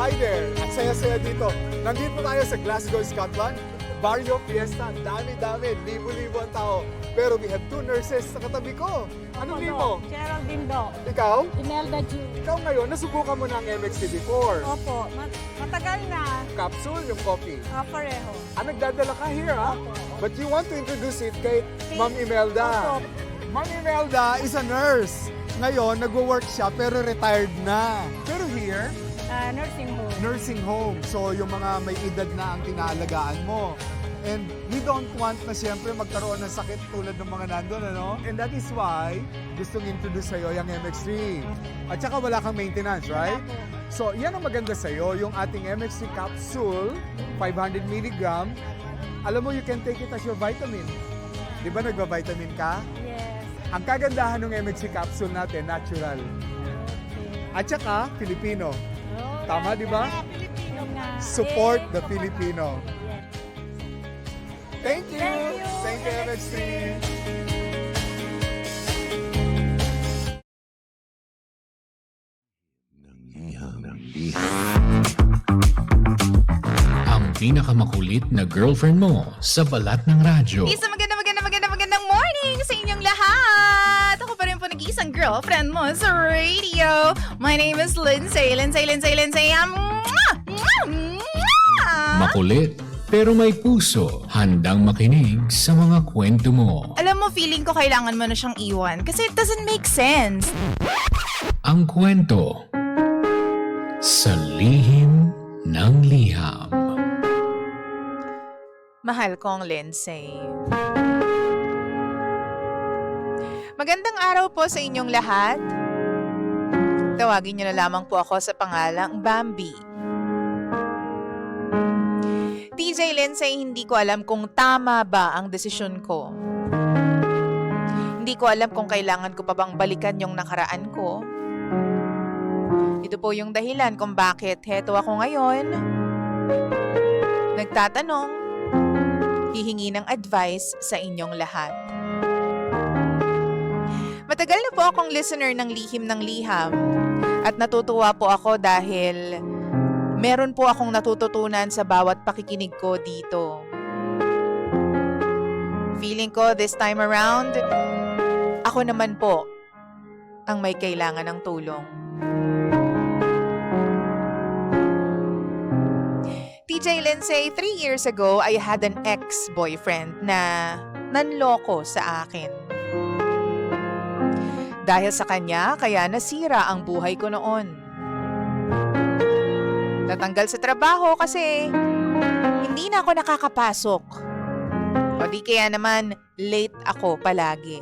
Hi there! Ang saya-saya dito. Nandito tayo sa Glasgow, Scotland. Barrio Fiesta. Dami-dami. Libo-libo ang tao. Pero we have two nurses sa katabi ko. Anong name mo? Geraldine Do. Ikaw? Imelda Ju. Ikaw ngayon, nasubukan mo na ang MXT before. Opo, matagal na. Capsule, yung coffee. Pareho. Nagdadala ka here, ha? Opo. But you want to introduce it kay Ma'am Imelda. Opo. Ma'am Imelda is a nurse. Ngayon, nagwo-work siya pero retired na. Pero here, Nursing home. nursing home. So, yung mga may edad na ang tinaalagaan mo. And we don't want na siyempre magkaroon ng sakit tulad ng mga nandun, ano? And that is why gustong introduce sa'yo yung MX3. At saka wala kang maintenance, right? So, yan ang maganda sa'yo, yung ating MX3 capsule, 500 mg. Alam mo, you can take it as your vitamin. Di ba nagba-vitamin ka? Yes. Ang kagandahan ng MX3 capsule natin, natural. Okay. At saka, Filipino. Oh, Tama, di ba? Filipino nga. Support the Yes. Filipino. Yes. Thank you! Thank you, Thank you, MX3! Ang pinakamakulit na girlfriend mo sa balat ng radyo. Isang magandang morning sa inyong lahat! Ako pa rin po nag-iisang girlfriend mo sa radio. My name is Lindsay. Makulit pero may puso, handang makinig sa mga kwento mo. Alam mo, feeling ko kailangan mo na siyang iwan kasi it doesn't make sense. Ang kwento sa lihim ng liham. Mahal kong Lindsay. Magandang araw po sa inyong lahat. Tawagin niyo na lamang po ako sa pangalang Bambi. TJ Lindsay, hindi ko alam kung tama ba ang desisyon ko. Hindi ko alam kung kailangan ko pa bang balikan yung nakaraan ko. Ito po yung dahilan kung bakit heto ako ngayon. Nagtatanong, hihingi ng advice sa inyong lahat. Matagal na po akong listener ng Lihim ng Liham at natutuwa po ako dahil meron po akong natututunan sa bawat pakikinig ko dito. Feeling ko this time around, ako naman po ang may kailangan ng tulong. TJ Lindsay, 3 years ago, I had an ex-boyfriend na nanloko sa akin. Dahil sa kanya, kaya nasira ang buhay ko noon. Natanggal sa trabaho kasi hindi na ako nakakapasok. O di kaya naman, late ako palagi.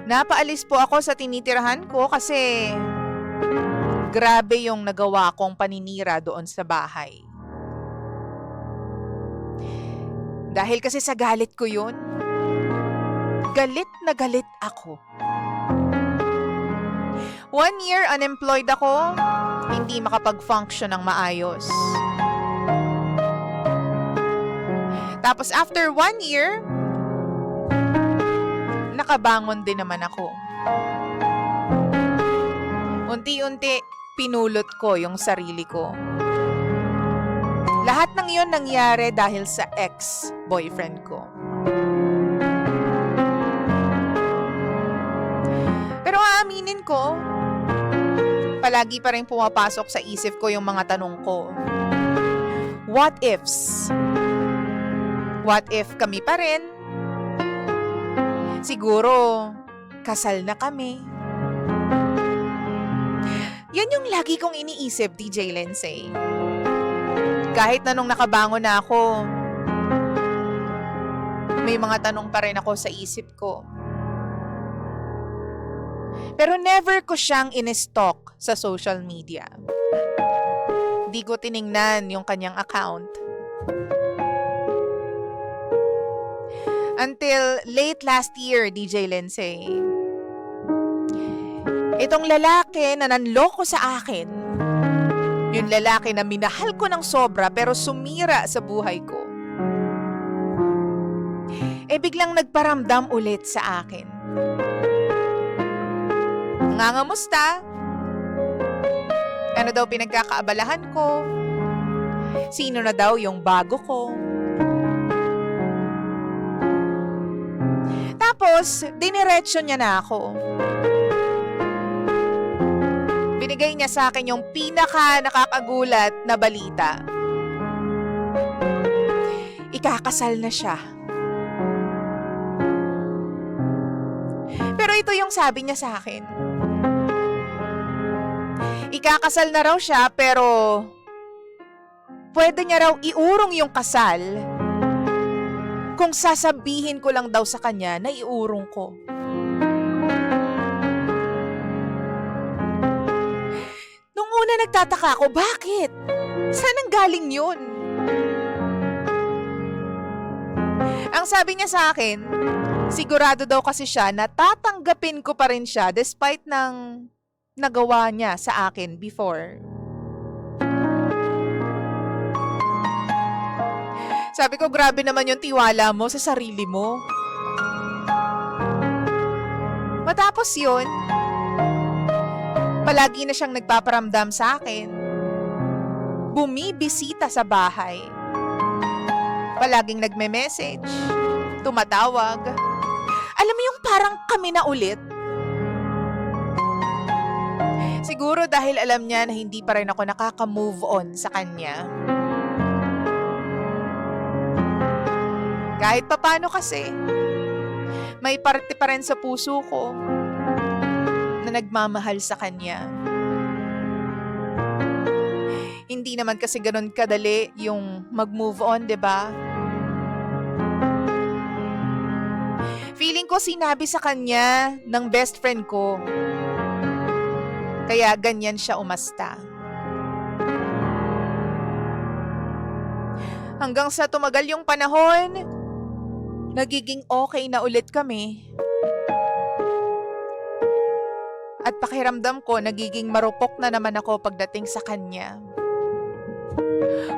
Napaalis po ako sa tinitirahan ko kasi grabe yung nagawa kong paninira doon sa bahay. Dahil kasi sa galit ko yun, galit na galit ako. 1 year unemployed ako, hindi makapag-function ng maayos. Tapos after 1 year, nakabangon din naman ako. Unti-unti, pinulot ko yung sarili ko. Lahat ng iyon nangyari dahil sa ex-boyfriend ko. Pero aaminin ko, palagi pa rin pumapasok sa isip ko yung mga tanong ko. What ifs? What if kami pa rin? Siguro, kasal na kami. Yan yung lagi kong iniisip, DJ Lindsay. Kahit na nung nakabangon na ako, may mga tanong pa rin ako sa isip ko. Pero never ko siyang in-stalk sa social media. Di ko tiningnan yung kanyang account. Until late last year, DJ Lindsay. Itong lalaki na nanloko sa akin, yung lalaki na minahal ko ng sobra pero sumira sa buhay ko, biglang nagparamdam ulit sa akin. Nangangamusta? Ano daw pinagkakaabalahan ko? Sino na daw yung bago ko? Tapos, diniretso niya na ako. Binigay niya sa akin yung pinaka nakakagulat na balita. Ikakasal na siya. Pero ito yung sabi niya sa akin. Ikakasal na raw siya pero pwede niya raw iurong yung kasal kung sasabihin ko lang daw sa kanya na iurong ko. Nung una nagtataka ako, bakit? Saan ang galing yun? Ang sabi niya sa akin, sigurado daw kasi siya na tatanggapin ko pa rin siya despite ng nagawa niya sa akin before. Sabi ko, grabe naman yung tiwala mo sa sarili mo. Matapos yun, palagi na siyang nagpaparamdam sa akin. Bumibisita sa bahay. Palaging nagme-message, tumatawag. Alam mo yung parang kami na ulit? Siguro dahil alam niya na hindi pa rin ako nakaka-move on sa kanya. Kahit papano kasi, may parte pa rin sa puso ko na nagmamahal sa kanya. Hindi naman kasi ganun kadali yung mag-move on, 'di ba? Feeling ko sinabi sa kanya ng best friend ko. Kaya ganyan siya umasta. Hanggang sa tumagal yung panahon, nagiging okay na ulit kami. At pakiramdam ko, nagiging marupok na naman ako pagdating sa kanya.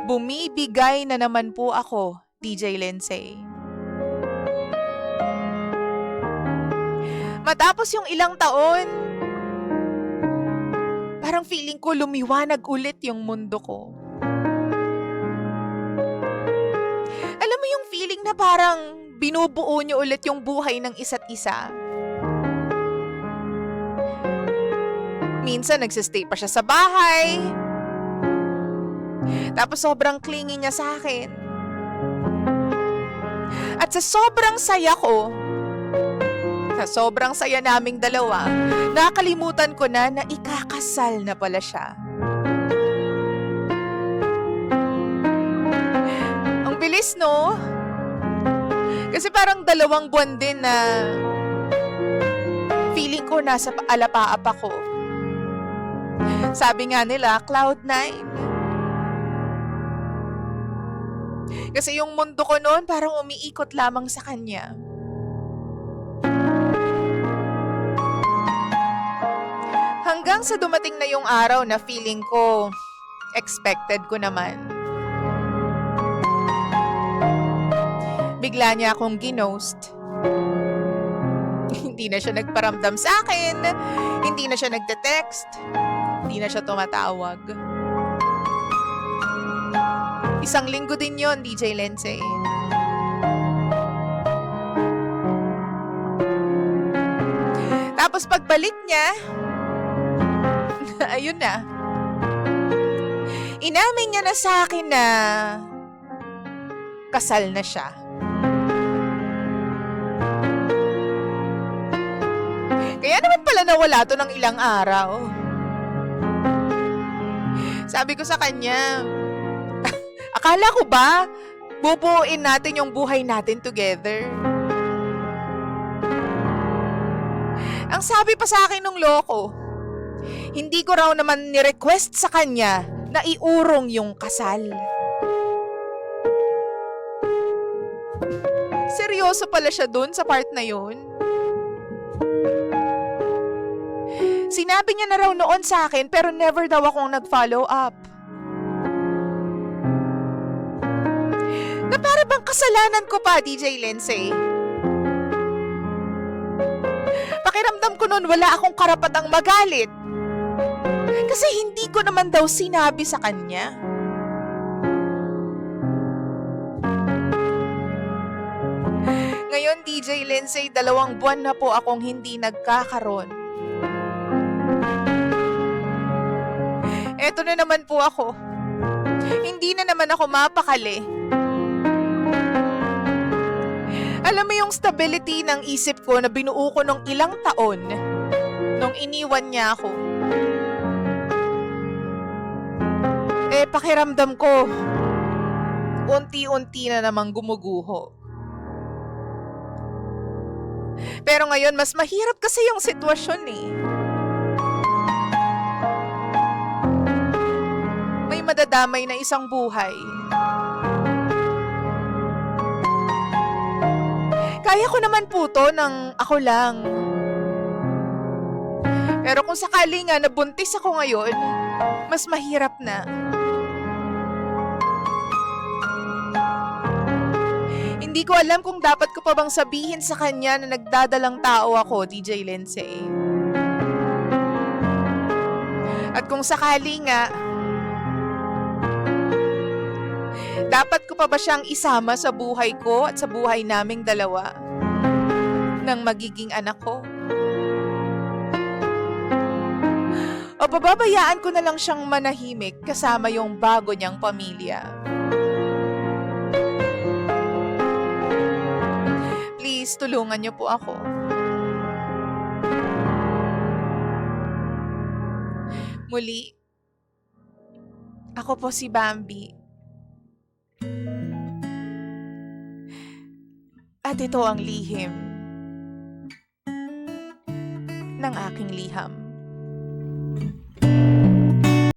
Bumibigay na naman po ako, DJ Lindsay. Matapos yung ilang taon, parang feeling ko lumiwanag ulit yung mundo ko. Alam mo yung feeling na parang binubuo niyo ulit yung buhay ng isa't isa. Minsan nagsistay pa siya sa bahay. Tapos sobrang clingy niya sa akin. At sa sobrang saya ko, sa sobrang saya naming dalawa, nakalimutan ko na ikakasal na pala siya. Ang bilis, no? Kasi parang 2 buwan din na feeling ko nasa alapaap ako. Sabi nga nila, Cloud 9. Kasi yung mundo ko noon parang umiikot lamang sa kanya. Hanggang sa dumating na yung araw na feeling ko, expected ko naman. Bigla niya akong ginost. Hindi na siya nagparamdam sa akin. Hindi na siya nagte-text. Hindi na siya tumatawag. 1 linggo din yon, DJ Lindsay. Tapos pagbalik niya, ayun na. Inamin niya na sa akin na kasal na siya. Kaya naman pala nawala to ng ilang araw. Sabi ko sa kanya, akala ko ba bubuuin natin yung buhay natin together? Ang sabi pa sa akin nung loko, hindi ko raw naman ni-request sa kanya na iurong yung kasal. Seryoso pala siya dun sa part na yun. Sinabi niya na raw noon sa akin pero never daw akong nag-follow up. Na para bang kasalanan ko pa, DJ Lindsay? Pakiramdam ko noon wala akong karapatang magalit. Kasi hindi ko naman daw sinabi sa kanya. Ngayon, DJ Lindsay, 2 buwan na po akong hindi nagkakaroon. Eto na naman po ako. Hindi na naman ako mapakali. Alam mo yung stability ng isip ko na binuo ko nung ilang taon nung iniwan niya ako. Pakiramdam ko, unti-unti na namang gumuguho. Pero ngayon, mas mahirap kasi yung sitwasyon eh. May madadamay na isang buhay. Kaya ko naman po to ng ako lang. Pero kung sakali nga nabuntis ako ngayon, mas mahirap na. Hindi ko alam kung dapat ko pa bang sabihin sa kanya na nagdadalang tao ako, DJ Lindsay. At kung sakali nga, dapat ko pa ba siyang isama sa buhay ko at sa buhay naming dalawa ng magiging anak ko? O pababayaan ko na lang siyang manahimik kasama yung bago niyang pamilya? Please, tulungan niyo po ako. Muli, ako po si Bambi. At ito ang lihim ng aking liham.